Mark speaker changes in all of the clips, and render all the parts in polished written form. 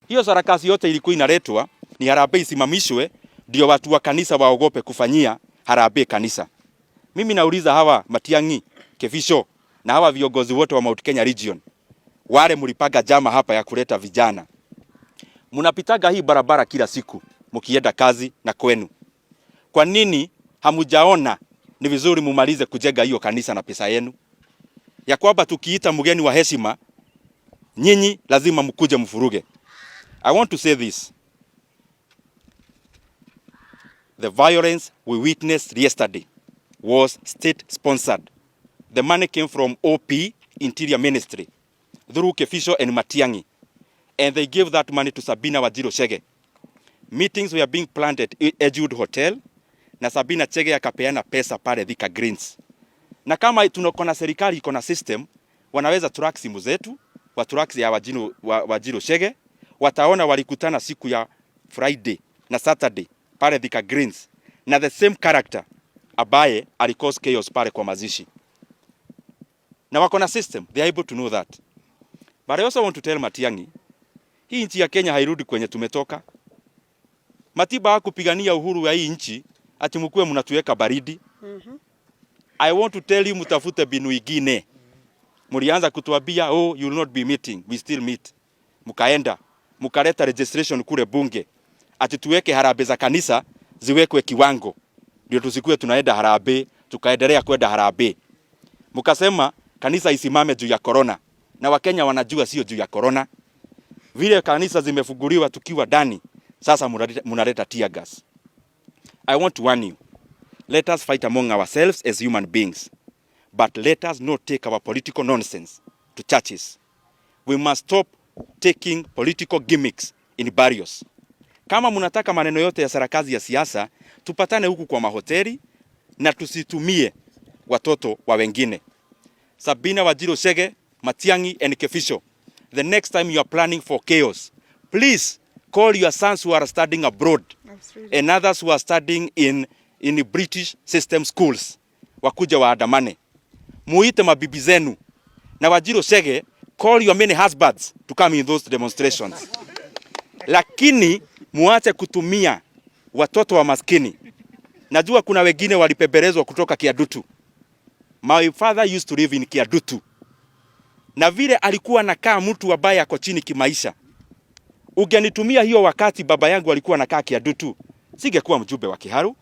Speaker 1: Hiyo sarakasi yote ilikuwa inaletwa ni harambee isimamishwe ndio watu wa kanisa waogope kufanyia harambee kanisa. Mimi nauliza hawa Matiang'i, Kefisho na hawa viongozi wote wa Mount Kenya region, wale mlipaga jama hapa ya kuleta vijana. Mnapitaga hii barabara kila siku mkienda kazi na kwenu. Kwa nini hamujaona ni vizuri mumalize kujenga hiyo kanisa na pesa yenu? Ya kwamba tukiita mgeni wa heshima, nyinyi lazima mkuje mfuruge. I want to say this. The violence we witnessed yesterday was state-sponsored. The money came from OP, Interior Ministry, through Kefisho and Matiang'i, and they gave that money to Sabina Wajiro Chege. Meetings were being planned at Edgewood Hotel, na Sabina Chege akapeana pesa pale Thika Greens. Na kama tunakona serikali iko na system, wanaweza track simu zetu, wa track ya Wajiro Chege, wataona walikutana siku ya Friday na Saturday pale Thika Greens, na the same character abaye alicause chaos pale kwa mazishi. Na wako na system, they are able to know that. But I also want to tell Matiang'i, hii nchi ya Kenya hairudi kwenye tumetoka. Matiba hakupigania uhuru wa hii nchi ati mkue mnatuweka baridi. I want to tell you mtafute binu ingine. Mlianza kutuambia oh you will not be meeting, we still meet. Mkaenda, mkaleta registration kule bunge. Ati tuweke harambee za kanisa ziwekwe kiwango. Ndio tusikue tunaenda harambee, tukaendelea kwenda harambee. Mkasema kanisa isimame juu ya corona. Na Wakenya wanajua sio juu ya corona. Vile kanisa zimefunguliwa tukiwa ndani, sasa mnaleta tear gas. I want to warn you. Let us fight among ourselves as human beings. But let us not take our political nonsense to churches. We must stop taking political gimmicks in barrios. Kama mnataka maneno yote ya sarakazi ya siasa, tupatane huku kwa mahoteli na tusitumie watoto wa wengine. Sabina Wajiro Chege, Matiang'i and Kefisho, the next time you are planning for chaos, please call your sons who are studying abroad. Absolutely. And others who are studying in British system schools. Wakuja waandamane. Muite mabibi zenu. Na Wajiro Chege, call your many husbands to come in those demonstrations. Lakini muache kutumia watoto wa maskini. Najua kuna wengine walipebelezwa kutoka Kiadutu. My father used to live in Kiadutu. Na vile alikuwa anakaa mtu ambaye ako chini kimaisha. Ungenitumia hiyo wakati baba yangu alikuwa anakaa Kiadutu, singekuwa mjumbe wa Kiharu.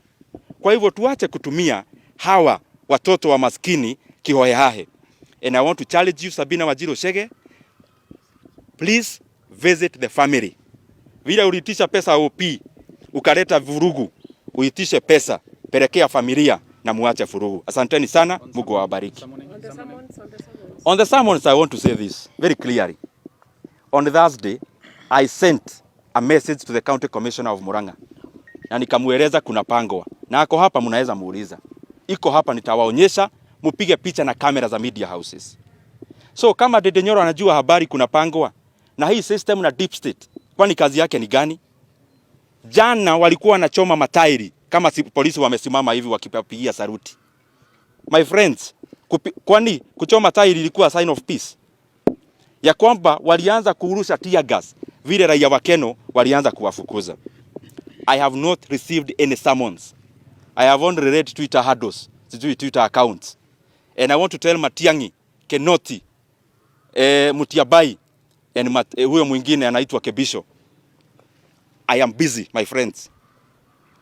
Speaker 1: Kwa hivyo tuache kutumia hawa watoto wa maskini kihohehahe. And I want to challenge you, Sabina Wajiro Chege, please visit the family. Vile ulitisha pesa OP, ukaleta vurugu, uitishe pesa, pelekea familia na muache vurugu. Asanteni sana, Mungu awabariki. On the sermons, I want to say this very clearly. On Thursday, I sent a message to the County Commissioner of Murang'a. Na nikamueleza kuna pangwa. Na ako hapa mnaweza muuliza. Iko hapa nitawaonyesha, mupige picha na kamera za media houses. So kama Dede Nyoro anajua habari kuna pangwa na hii system na deep state, kwani kazi yake ni gani? Jana walikuwa wanachoma matairi kama polisi wamesimama hivi wakipigia saruti. My friends, kwani kuchoma tairi ilikuwa sign of peace? Ya kwamba walianza kurusha tear gas, vile raia wa Keno walianza kuwafukuza. I have not received any summons. I have only read Twitter handles, Twitter accounts. And I want to tell Matiang'i, Kenoti, Mutiabai, and huyo mwingine anaitwa Kebisho. I am busy, my friends.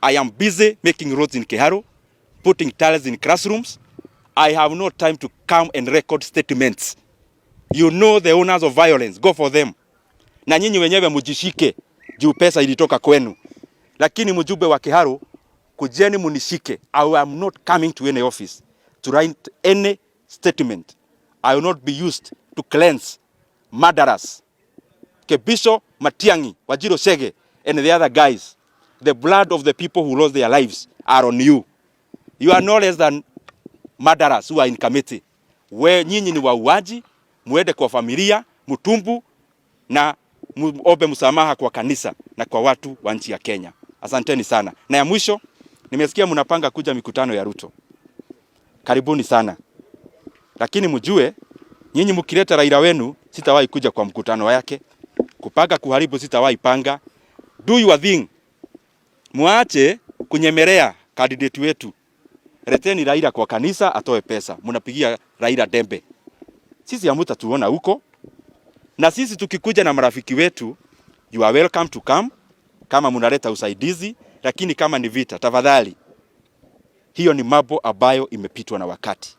Speaker 1: I am busy making roads in Keharo, putting tiles in classrooms. I have no time to come and record statements. You know the owners of violence, go for them. Na nyinyi wenyewe mujishike, juu pesa ilitoka kwenu. Lakini mjumbe wa Keharo, kujeni munishike. I am not coming to any office to write any statement. I will not be used to cleanse murderers. Kebisho, Matiang'i, Wajiro Chege, and the other guys. The blood of the people who lost their lives are on you. You are no less than murderers who are in committee. We nyinyi ni wauaji, muende kwa familia, mutumbu na muombe msamaha kwa kanisa na kwa watu wa nchi ya Kenya. Asanteni sana. Na ya mwisho, nimesikia mnapanga kuja mikutano ya Ruto. Karibuni sana. Lakini mjue, nyinyi mkileta Raila wenu, sitawahi kuja kwa mkutano yake. Kupanga kuharibu sitawahi panga. Do your thing. Muache kunyemelea candidate wetu. Leteni Raila kwa kanisa atoe pesa. Mnapigia Raila dembe. Sisi hamtatuona huko. Na sisi tukikuja na marafiki wetu, you are welcome to come. Kama mnaleta usaidizi, lakini kama ni vita, tafadhali. Hiyo ni mambo ambayo imepitwa na wakati.